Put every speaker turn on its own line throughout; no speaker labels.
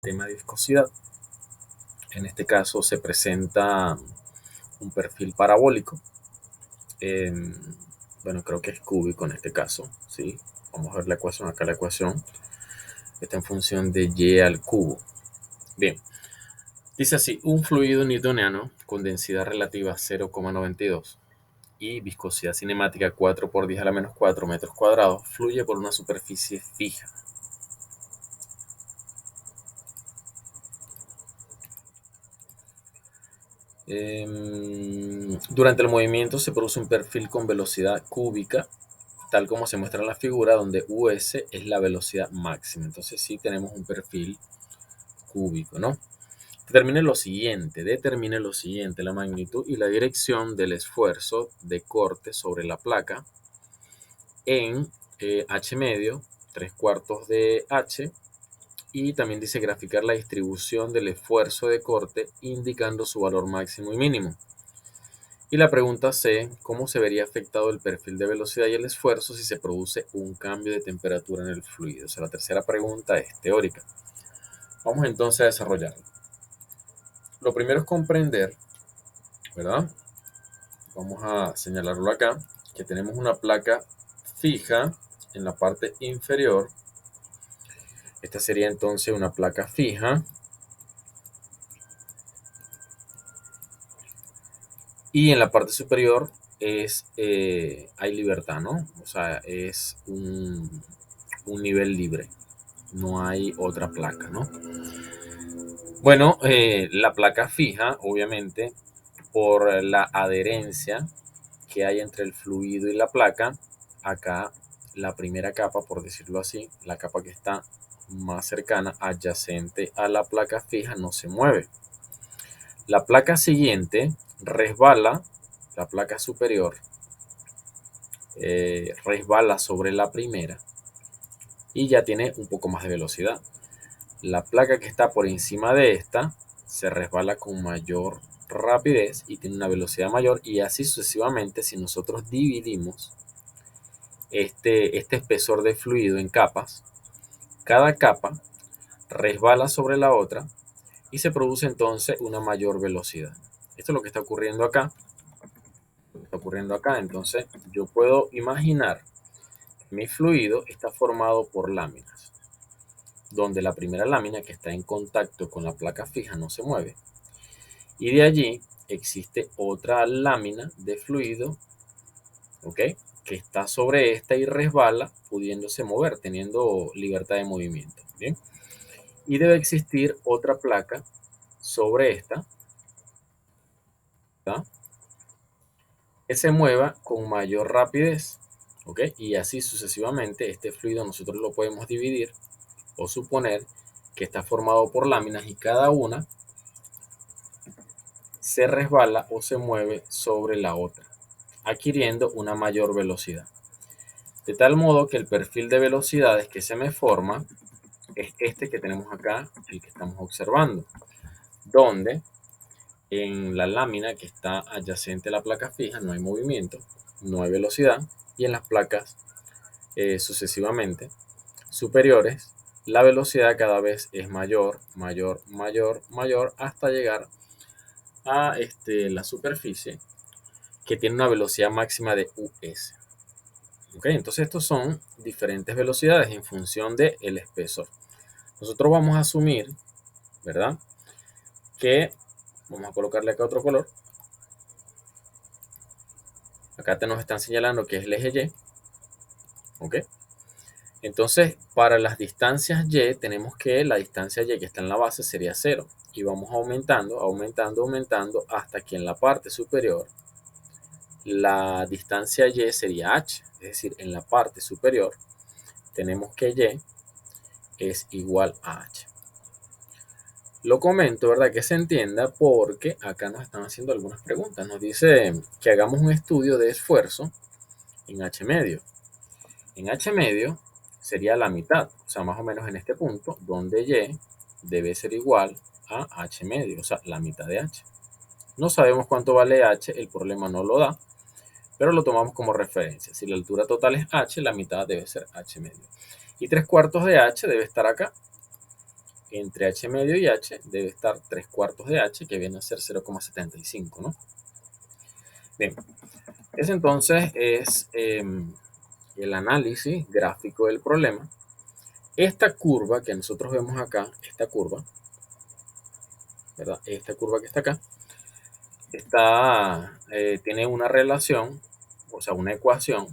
tema de viscosidad. En este caso se presenta un perfil parabólico. Bueno, creo que es cúbico en este caso, ¿sí? Vamos a ver la ecuación. Acá la ecuación está en función de y al cubo. Bien, dice así: un fluido newtoniano con densidad relativa 0,92 y viscosidad cinemática 4 por 10 a la menos 4 metros cuadrados fluye por una superficie fija. Durante el movimiento se produce un perfil con velocidad cúbica, tal como se muestra en la figura, donde US es la velocidad máxima. Entonces sí tenemos un perfil cúbico, ¿no? Determine lo siguiente, la magnitud y la dirección del esfuerzo de corte sobre la placa en H medio, 3/4 de H, y también dice graficar la distribución del esfuerzo de corte indicando su valor máximo y mínimo. Y la pregunta C, ¿cómo se vería afectado el perfil de velocidad y el esfuerzo si se produce un cambio de temperatura en el fluido? O sea, la tercera pregunta es teórica. Vamos entonces a desarrollarlo. Lo primero es comprender, ¿verdad? Vamos a señalarlo acá, que tenemos una placa fija en la parte inferior. Esta sería entonces una placa fija. Y en la parte superior hay libertad, ¿no? O sea, es un nivel libre. No hay otra placa, ¿no? Bueno, la placa fija, obviamente, por la adherencia que hay entre el fluido y la placa, acá la primera capa, por decirlo así, la capa que está más cercana, adyacente a la placa fija, no se mueve. La placa siguiente resbala, la placa superior resbala sobre la primera y ya tiene un poco más de velocidad. La placa que está por encima de esta se resbala con mayor rapidez y tiene una velocidad mayor, y así sucesivamente. Si nosotros dividimos este espesor de fluido en capas, cada capa resbala sobre la otra y se produce entonces una mayor velocidad. Esto es lo que está ocurriendo acá. Entonces yo puedo imaginar que mi fluido está formado por láminas, donde la primera lámina, que está en contacto con la placa fija, no se mueve, y de allí existe otra lámina de fluido, ¿ok?, que está sobre esta y resbala, pudiéndose mover, teniendo libertad de movimiento. Bien, y debe existir otra placa sobre esta, ¿verdad?, que se mueva con mayor rapidez, ¿ok? Y así sucesivamente. Este fluido nosotros lo podemos dividir o suponer que está formado por láminas y cada una se resbala o se mueve sobre la otra, adquiriendo una mayor velocidad. De tal modo que el perfil de velocidades que se me forma es este que tenemos acá, el que estamos observando, donde en la lámina que está adyacente a la placa fija no hay movimiento, no hay velocidad, y en las placas sucesivamente superiores la velocidad cada vez es mayor, mayor, mayor, mayor, hasta llegar a la superficie, que tiene una velocidad máxima de US. ¿Okay? Entonces estos son diferentes velocidades en función del espesor. Nosotros vamos a asumir, ¿verdad?, que vamos a colocarle acá otro color. Acá nos están señalando que es el eje Y. ¿Ok? Entonces, para las distancias Y, tenemos que la distancia Y que está en la base sería 0. Y vamos aumentando, aumentando, aumentando, hasta que en la parte superior la distancia Y sería H. Es decir, en la parte superior tenemos que Y es igual a H. Lo comento, ¿verdad?, que se entienda, porque acá nos están haciendo algunas preguntas. Nos dice que hagamos un estudio de esfuerzo en H medio. En H medio sería la mitad, o sea, más o menos en este punto, donde Y debe ser igual a H medio, o sea, la mitad de H. No sabemos cuánto vale H, el problema no lo da, pero lo tomamos como referencia. Si la altura total es H, la mitad debe ser H medio. Y 3/4 de H debe estar acá. entre h medio y h debe estar 3/4 de h, que viene a ser 0,75, ¿no? Bien, ese entonces es el análisis gráfico del problema. Esta curva que nosotros vemos acá, esta curva, ¿verdad? Esta curva que está acá, tiene una relación, o sea, una ecuación,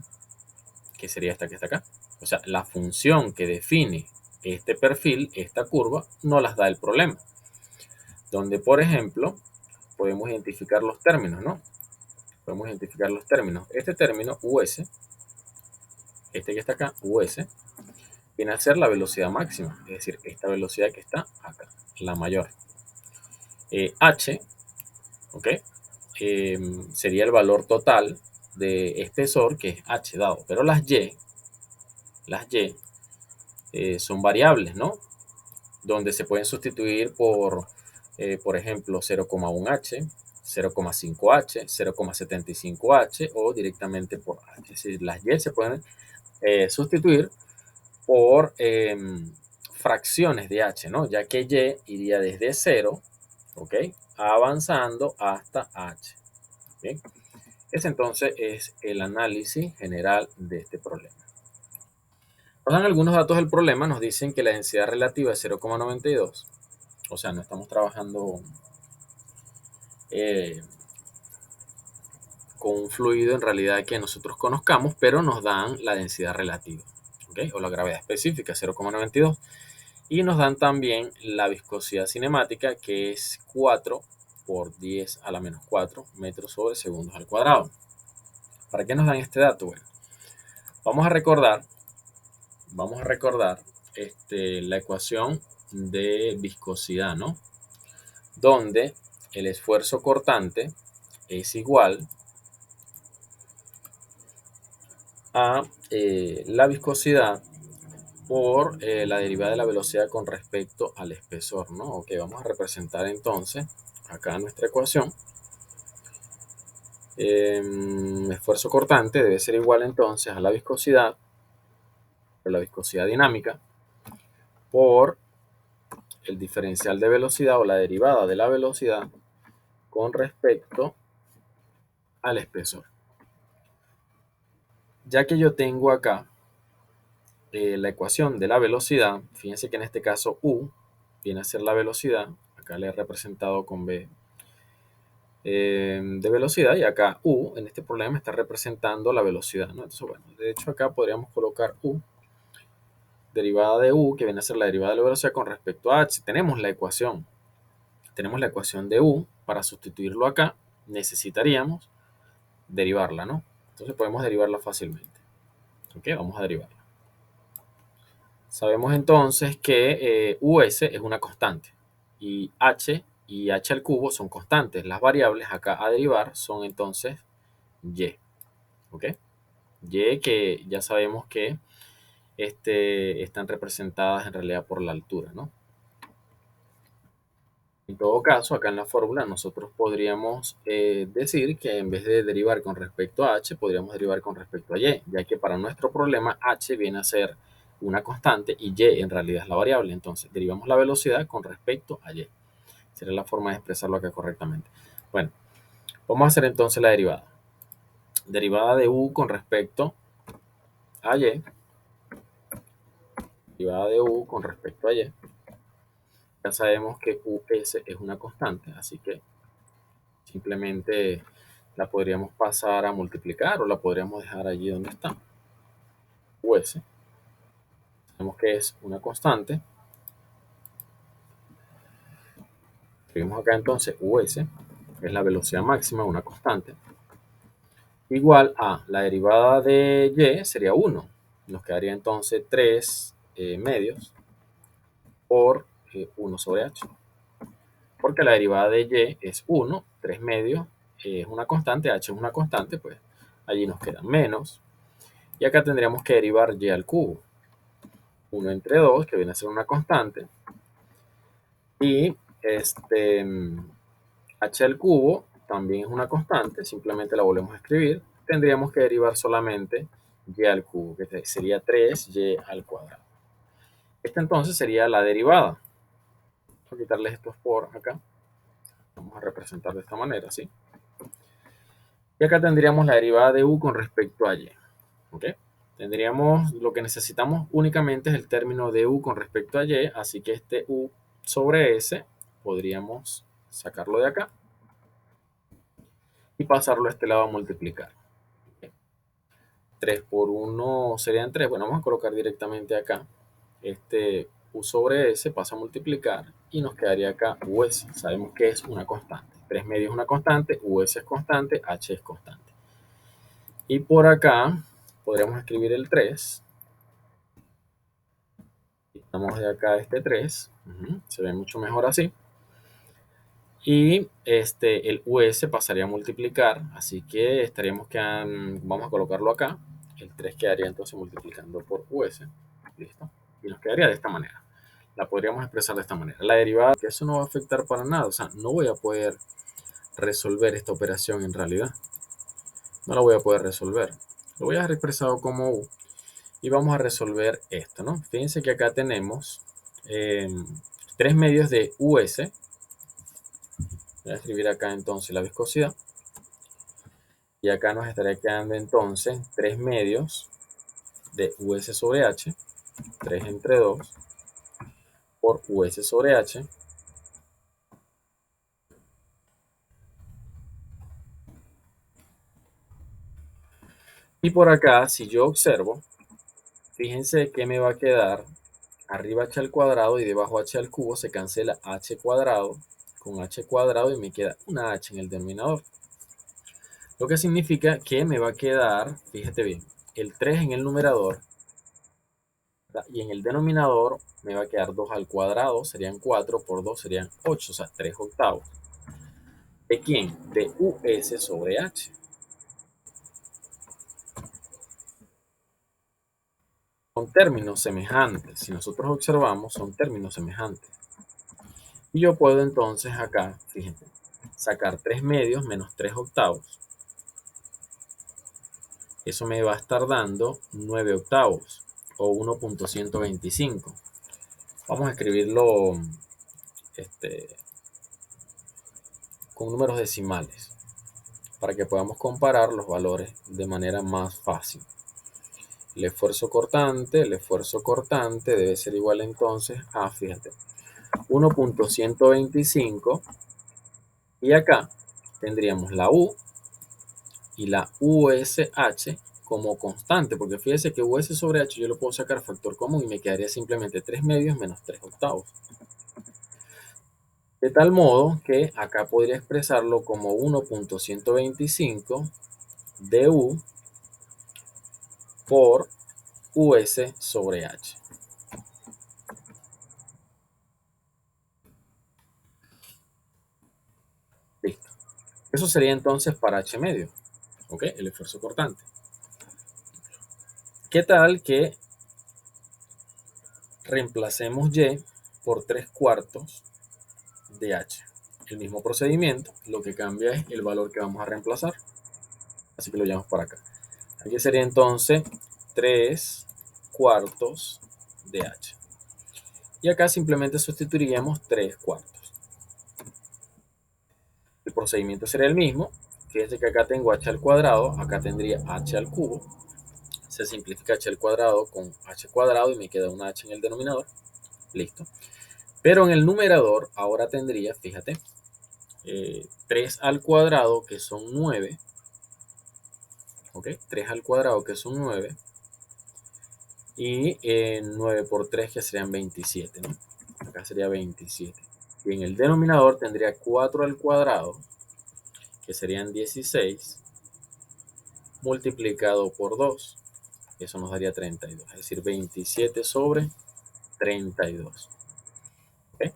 que sería esta que está acá. O sea, la función que define este perfil, esta curva, no las da el problema. Donde, por ejemplo, podemos identificar los términos, ¿no? Podemos identificar los términos. Este término, US, este que está acá, US, viene a ser la velocidad máxima, es decir, esta velocidad que está acá, la mayor. H, ¿ok? Sería el valor total de espesor, que es H dado, pero las Y son variables, ¿no? Donde se pueden sustituir por ejemplo, 0,1H, 0,5H, 0,75H o directamente por H. Es decir, las Y se pueden sustituir por fracciones de H, ¿no? Ya que Y iría desde 0, ¿ok? Avanzando hasta H. ¿Bien? Ese entonces es el análisis general de este problema. Nos dan algunos datos del problema, nos dicen que la densidad relativa es 0,92, o sea, no estamos trabajando con un fluido en realidad que nosotros conozcamos, pero nos dan la densidad relativa, ¿ok? O la gravedad específica, 0,92. Y nos dan también la viscosidad cinemática, que es 4 por 10 a la menos 4 metros sobre segundos al cuadrado. ¿Para qué nos dan este dato? Bueno, vamos a recordar la ecuación de viscosidad, ¿no? Donde el esfuerzo cortante es igual a la viscosidad por la derivada de la velocidad con respecto al espesor, ¿no? Ok, vamos a representar entonces acá nuestra ecuación. Esfuerzo cortante debe ser igual entonces a la viscosidad dinámica por el diferencial de velocidad o la derivada de la velocidad con respecto al espesor. Ya que yo tengo acá la ecuación de la velocidad, fíjense que en este caso U viene a ser la velocidad, acá le he representado con B de velocidad, y acá U en este problema está representando la velocidad, ¿no? Entonces, bueno, de hecho acá podríamos colocar U, derivada de U, que viene a ser la derivada de la velocidad con respecto a H. Tenemos la ecuación de U. Para sustituirlo acá necesitaríamos derivarla, ¿no? Entonces podemos derivarla fácilmente. Ok, vamos a derivarla. Sabemos entonces que US es una constante y H al cubo son constantes. Las variables acá a derivar son entonces Y. ¿Ok? Y que ya sabemos que están representadas en realidad por la altura, ¿no? En todo caso, acá en la fórmula nosotros podríamos decir que en vez de derivar con respecto a H, podríamos derivar con respecto a Y, ya que para nuestro problema H viene a ser una constante y Y en realidad es la variable. Entonces, derivamos la velocidad con respecto a Y. Sería la forma de expresarlo acá correctamente. Bueno, vamos a hacer entonces la derivada. Derivada de U con respecto a Y. Derivada de U con respecto a Y. Ya sabemos que US es una constante, así que simplemente la podríamos pasar a multiplicar o la podríamos dejar allí donde está. US. Sabemos que es una constante. Escribimos acá entonces US, que es la velocidad máxima, una constante, igual a la derivada de Y sería 1. Nos quedaría entonces 3 medios por 1 sobre H. Porque la derivada de Y es 1, 3 medios es una constante, H es una constante, pues allí nos queda menos. Y acá tendríamos que derivar Y al cubo. 1 entre 2, que viene a ser una constante. Y H al cubo también es una constante, simplemente la volvemos a escribir. Tendríamos que derivar solamente Y al cubo, que sería 3Y al cuadrado. Esta entonces sería la derivada. Voy a quitarles estos por acá. Vamos a representar de esta manera, ¿sí? Y acá tendríamos la derivada de u con respecto a y. ¿Ok? Tendríamos, lo que necesitamos únicamente es el término de u con respecto a y, así que este u sobre s podríamos sacarlo de acá y pasarlo a este lado a multiplicar. 3 por 1 serían 3. Bueno, vamos a colocar directamente acá. Este u sobre s pasa a multiplicar y nos quedaría acá us. Sabemos que es una constante. 3 medios es una constante, us es constante, h es constante. Y por acá podríamos escribir el 3. Quitamos de acá este 3. Se ve mucho mejor así. Y el us pasaría a multiplicar, así que estaríamos quedando, vamos a colocarlo acá. El 3 quedaría entonces multiplicando por us. Listo. Y nos quedaría de esta manera. La podríamos expresar de esta manera. La derivada, que eso no va a afectar para nada. O sea, no voy a poder resolver esta operación en realidad. No la voy a poder resolver. Lo voy a dejar expresado como u. Y vamos a resolver esto, ¿no? Fíjense que acá tenemos 3 medios de us. Voy a escribir acá entonces la viscosidad. Y acá nos estaría quedando entonces 3 medios de us sobre h. 3 entre 2 por us sobre h. Y por acá, si yo observo, fíjense que me va a quedar arriba h al cuadrado y debajo h al cubo. Se cancela h cuadrado con h cuadrado y me queda una h en el denominador. Lo que significa que me va a quedar, fíjate bien, el 3 en el numerador, ¿verdad? Y en el denominador me va a quedar 2 al cuadrado, serían 4, por 2 serían 8, o sea, 3 octavos. ¿De quién? De us sobre h. Son términos semejantes. Si nosotros observamos, son términos semejantes. Y yo puedo entonces acá, fíjense, sacar 3 medios menos 3 octavos. Eso me va a estar dando 9 octavos o 1.125. Vamos a escribirlo con números decimales para que podamos comparar los valores de manera más fácil. El esfuerzo cortante debe ser igual entonces a, fíjate, 1.125 y acá tendríamos la U y la USH como constante, porque fíjese que US sobre H yo lo puedo sacar factor común y me quedaría simplemente 3 medios menos 3 octavos. De tal modo que acá podría expresarlo como 1.125 du por US sobre H. Listo. Eso sería entonces para H medio, ¿ok? El esfuerzo cortante. ¿Qué tal que reemplacemos Y por 3 cuartos de H? El mismo procedimiento, lo que cambia es el valor que vamos a reemplazar. Así que lo llevamos para acá. Aquí sería entonces 3 cuartos de H. Y acá simplemente sustituiríamos 3 cuartos. El procedimiento sería el mismo. Fíjense que acá tengo h al cuadrado, acá tendría h al cubo. Se simplifica h al cuadrado con h cuadrado y me queda una h en el denominador. Listo. Pero en el numerador ahora tendría, fíjate, 3 al cuadrado que son 9. ¿Ok? 3 al cuadrado que son 9. Y 9 por 3 que serían 27, ¿no? Acá sería 27. Y en el denominador tendría 4 al cuadrado, que serían 16, multiplicado por 2. Eso nos daría 32. Es decir, 27 sobre 32. ¿Okay?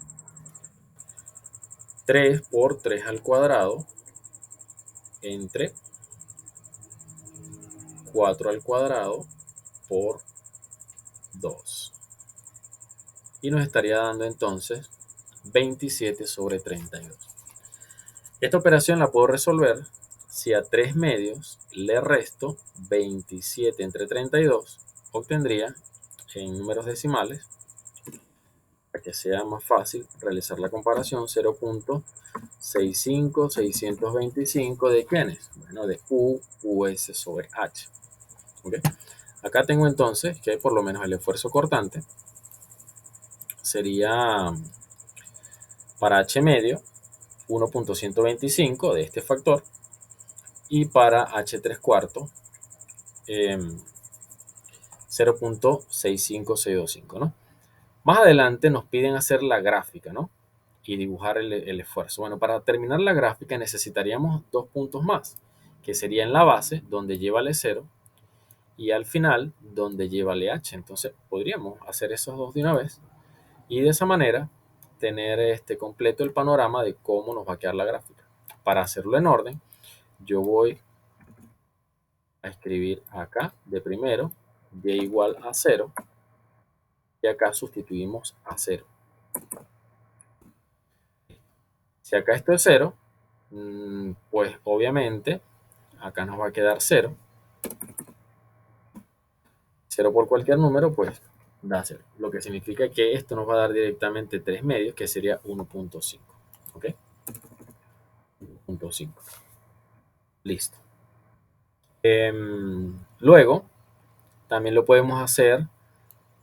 3 por 3 al cuadrado entre 4 al cuadrado por 2. Y nos estaría dando entonces 27 sobre 32. Esta operación la puedo resolver si a 3 medios le resto 27 entre 32. Obtendría en números decimales para que sea más fácil realizar la comparación, 0.65625 de quiénes, bueno, de US sobre H. ¿Okay? Acá tengo entonces que por lo menos el esfuerzo cortante sería para H medio 1.125 de este factor y para H3 cuartos 0.65625, ¿no? Más adelante nos piden hacer la gráfica, ¿no? Y dibujar el esfuerzo. Bueno, para terminar la gráfica necesitaríamos dos puntos más, que sería en la base, donde lleva el 0, y al final, donde lleva el H. Entonces, podríamos hacer esos dos de una vez, y de esa manera tener completo el panorama de cómo nos va a quedar la gráfica. Para hacerlo en orden, yo voy a escribir acá de primero y igual a 0, y acá sustituimos a 0. Si acá esto es 0, pues obviamente acá nos va a quedar 0. 0 por cualquier número, pues da 0. Lo que significa que esto nos va a dar directamente 3 medios, que sería 1.5. ¿Ok? 1.5. Listo. Luego, también lo podemos hacer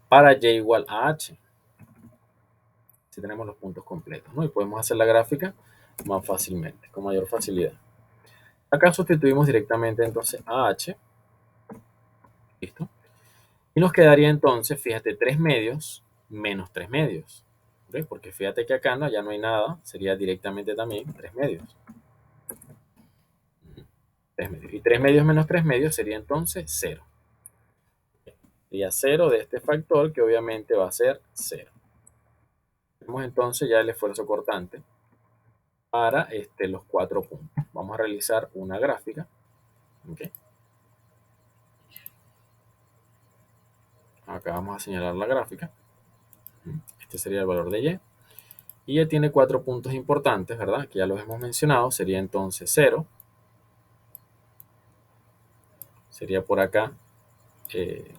para y igual a h. Si tenemos los puntos completos, ¿no? Y podemos hacer la gráfica más fácilmente, con mayor facilidad. Acá sustituimos directamente entonces a h. Listo. Y nos quedaría entonces, fíjate, 3 medios menos 3 medios. ¿Ves? Porque fíjate que acá no, ya no hay nada, sería directamente también 3 medios. 3 medios. Y 3 medios menos 3 medios sería entonces 0. Sería 0 de este factor, que obviamente va a ser 0. Tenemos entonces ya el esfuerzo cortante para los 4 puntos. Vamos a realizar una gráfica. ¿Okay? Acá vamos a señalar la gráfica. Este sería el valor de y. Y ya tiene 4 puntos importantes, ¿verdad? Que ya los hemos mencionado. Sería entonces 0. Sería por acá, de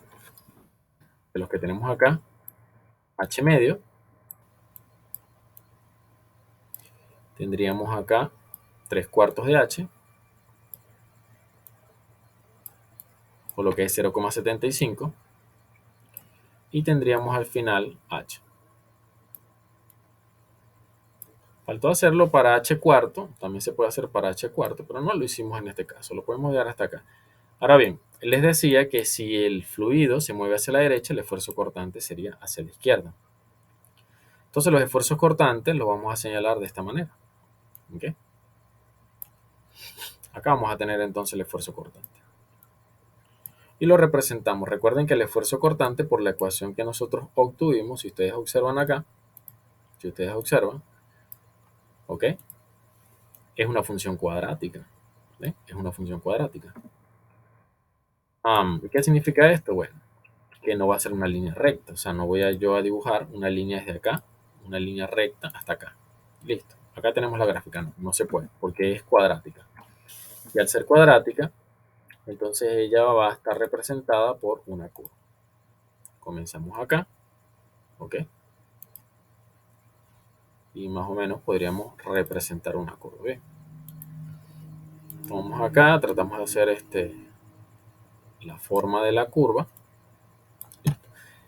los que tenemos acá, h medio. Tendríamos acá 3 cuartos de h, o lo que es 0,75. Y tendríamos al final h. Faltó hacerlo para h cuarto, también se puede hacer para h cuarto, pero no lo hicimos en este caso, lo podemos llevar hasta acá. Ahora bien, les decía que si el fluido se mueve hacia la derecha, el esfuerzo cortante sería hacia la izquierda. Entonces los esfuerzos cortantes los vamos a señalar de esta manera. ¿Okay? Acá vamos a tener entonces el esfuerzo cortante. Y lo representamos. Recuerden que el esfuerzo cortante, por la ecuación que nosotros obtuvimos, si ustedes observan acá, ¿ok? Es una función cuadrática. ¿Ve? Es una función cuadrática. ¿Qué significa esto? Bueno, que no va a ser una línea recta. O sea, no voy yo a dibujar una línea desde acá, una línea recta hasta acá. Listo. Acá tenemos la gráfica. No se puede, porque es cuadrática. Y al ser cuadrática, entonces ella va a estar representada por una curva. Comenzamos acá, ¿ok? Y más o menos podríamos representar una curva. ¿Bien? Vamos acá, tratamos de hacer la forma de la curva.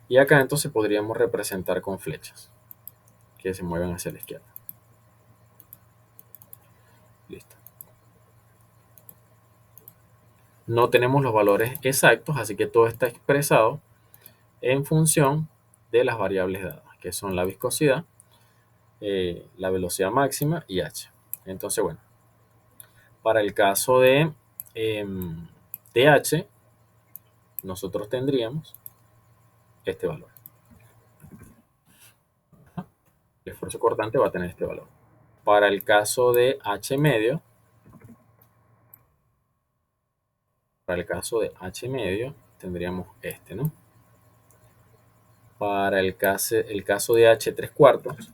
Y acá entonces podríamos representar con flechas que se mueven hacia la izquierda. Listo. No tenemos los valores exactos, así que todo está expresado en función de las variables dadas, que son la viscosidad, la velocidad máxima y h. Entonces, bueno, para el caso de h, nosotros tendríamos este valor. El esfuerzo cortante va a tener este valor. Para el caso de h medio, tendríamos ¿no? Para el caso de h3 cuartos,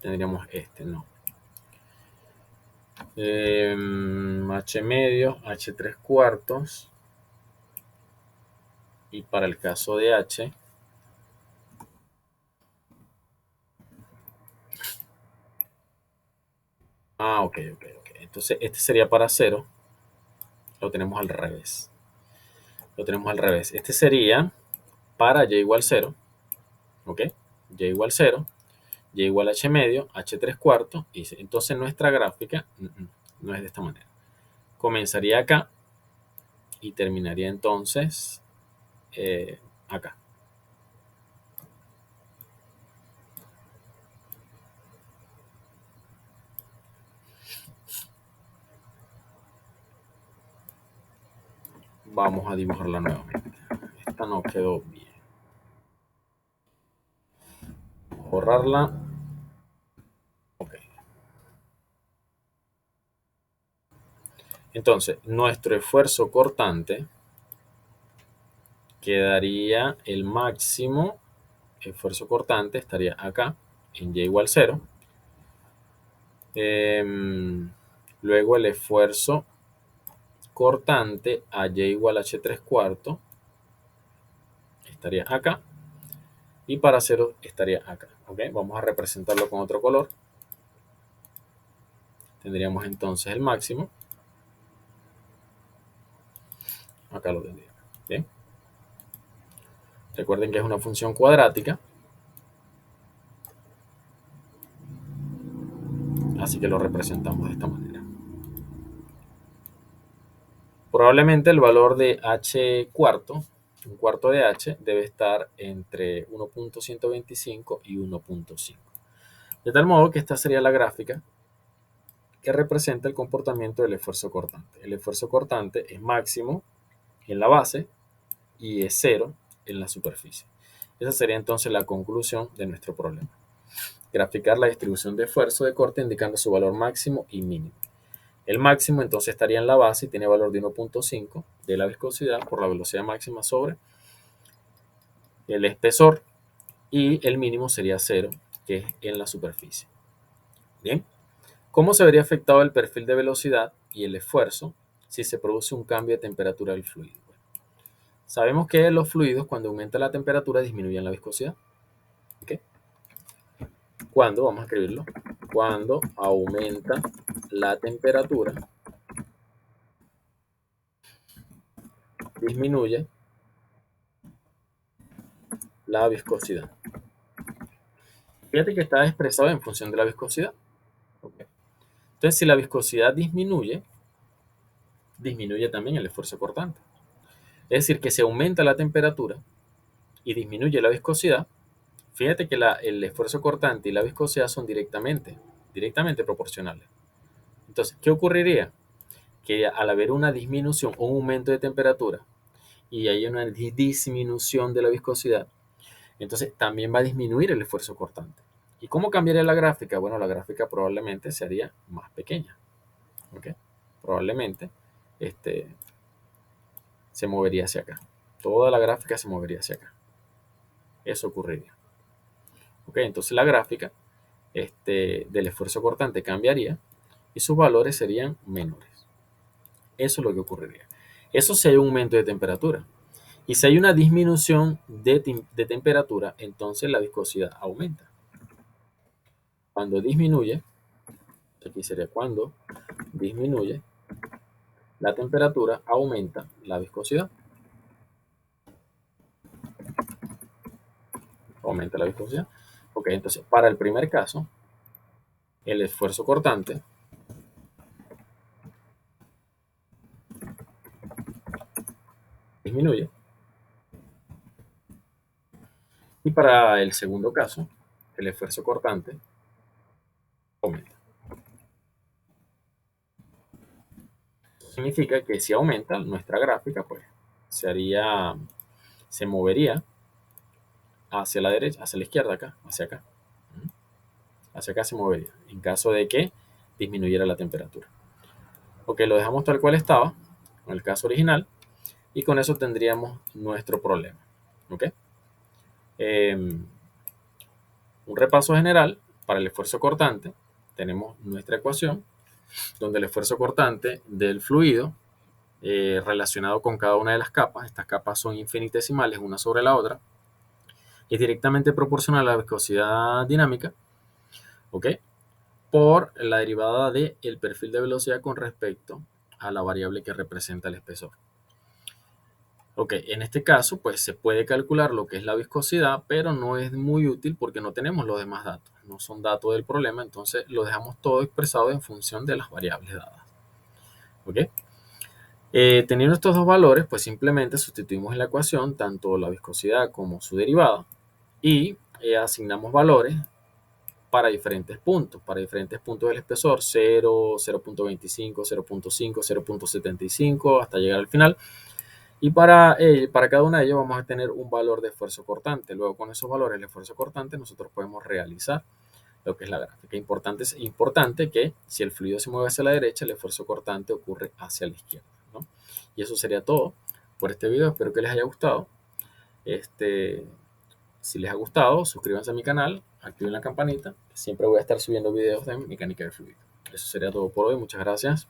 tendríamos ¿no? H medio, h3 cuartos, Y para el caso de H, ok. Entonces este sería para 0, lo tenemos al revés. Este sería para y igual 0, ¿ok? Y igual 0, y igual h medio, h 3 cuartos. Y entonces nuestra gráfica no es de esta manera. Comenzaría acá y terminaría entonces acá. Vamos a dibujarla nuevamente. Esta no quedó bien. Borrarla. Ok. Entonces, nuestro esfuerzo cortante quedaría el máximo. Esfuerzo cortante estaría acá, en y igual 0. Luego el esfuerzo cortante a y igual h 3 cuartos estaría acá. Y para 0 estaría acá. ¿Ok? Vamos a representarlo con otro color. Tendríamos entonces el máximo. Acá lo tendríamos. ¿Bien? Recuerden que es una función cuadrática. Así que lo representamos de esta manera. Probablemente el valor de h cuarto, un cuarto de h, debe estar entre 1.125 y 1.5. De tal modo que esta sería la gráfica que representa el comportamiento del esfuerzo cortante. El esfuerzo cortante es máximo en la base y es 0 en la superficie. Esa sería entonces la conclusión de nuestro problema. Graficar la distribución de esfuerzo de corte indicando su valor máximo y mínimo. El máximo entonces estaría en la base y tiene valor de 1.5 de la viscosidad por la velocidad máxima sobre el espesor, y el mínimo sería 0, que es en la superficie. Bien, ¿cómo se vería afectado el perfil de velocidad y el esfuerzo si se produce un cambio de temperatura del fluido? Bueno, sabemos que los fluidos, cuando aumenta la temperatura, disminuyen la viscosidad. ¿Okay? Cuando, vamos a escribirlo, cuando aumenta la temperatura, disminuye la viscosidad. Fíjate que está expresado en función de la viscosidad. Okay. Entonces, si la viscosidad disminuye, disminuye también el esfuerzo cortante. Es decir, que si aumenta la temperatura y disminuye la viscosidad, fíjate que el esfuerzo cortante y la viscosidad son directamente proporcionales. Entonces, ¿qué ocurriría? Que al haber una disminución o un aumento de temperatura y hay una disminución de la viscosidad, entonces también va a disminuir el esfuerzo cortante. ¿Y cómo cambiaría la gráfica? Bueno, la gráfica probablemente sería más pequeña. ¿Okay? Probablemente se movería hacia acá. Toda la gráfica se movería hacia acá. Eso ocurriría. ¿Ok? Entonces la gráfica del esfuerzo cortante cambiaría y sus valores serían menores. Eso es lo que ocurriría. Eso si hay un aumento de temperatura. Y si hay una disminución de temperatura, entonces la viscosidad aumenta. Cuando disminuye, aquí sería cuando disminuye la temperatura, aumenta la viscosidad. Aumenta la viscosidad. Ok, entonces para el primer caso, el esfuerzo cortante disminuye. Y para el segundo caso, el esfuerzo cortante aumenta. Significa que si aumenta nuestra gráfica, pues se movería hacia la derecha, hacia la izquierda acá, hacia acá. Hacia acá se movería, en caso de que disminuyera la temperatura. Ok, lo dejamos tal cual estaba, con el caso original, y con eso tendríamos nuestro problema. Ok. Un repaso general para el esfuerzo cortante. Tenemos nuestra ecuación, donde el esfuerzo cortante del fluido relacionado con cada una de las capas. Estas capas son infinitesimales una sobre la otra. Es directamente proporcional a la viscosidad dinámica, ¿ok? Por la derivada del perfil de velocidad con respecto a la variable que representa el espesor. Ok, en este caso, pues se puede calcular lo que es la viscosidad, pero no es muy útil porque no tenemos los demás datos. No son datos del problema, entonces lo dejamos todo expresado en función de las variables dadas. Ok. Teniendo estos dos valores, pues simplemente sustituimos en la ecuación tanto la viscosidad como su derivada y asignamos valores para diferentes puntos del espesor, 0, 0.25, 0.5, 0.75, hasta llegar al final. Y para cada una de ellas vamos a tener un valor de esfuerzo cortante. Luego con esos valores de esfuerzo cortante nosotros podemos realizar lo que es la gráfica. Es importante que si el fluido se mueve hacia la derecha, el esfuerzo cortante ocurre hacia la izquierda, ¿no? Y eso sería todo por este video. Espero que les haya gustado. Si les ha gustado, suscríbanse a mi canal, activen la campanita. Siempre voy a estar subiendo videos de mecánica de fluido. Eso sería todo por hoy. Muchas gracias.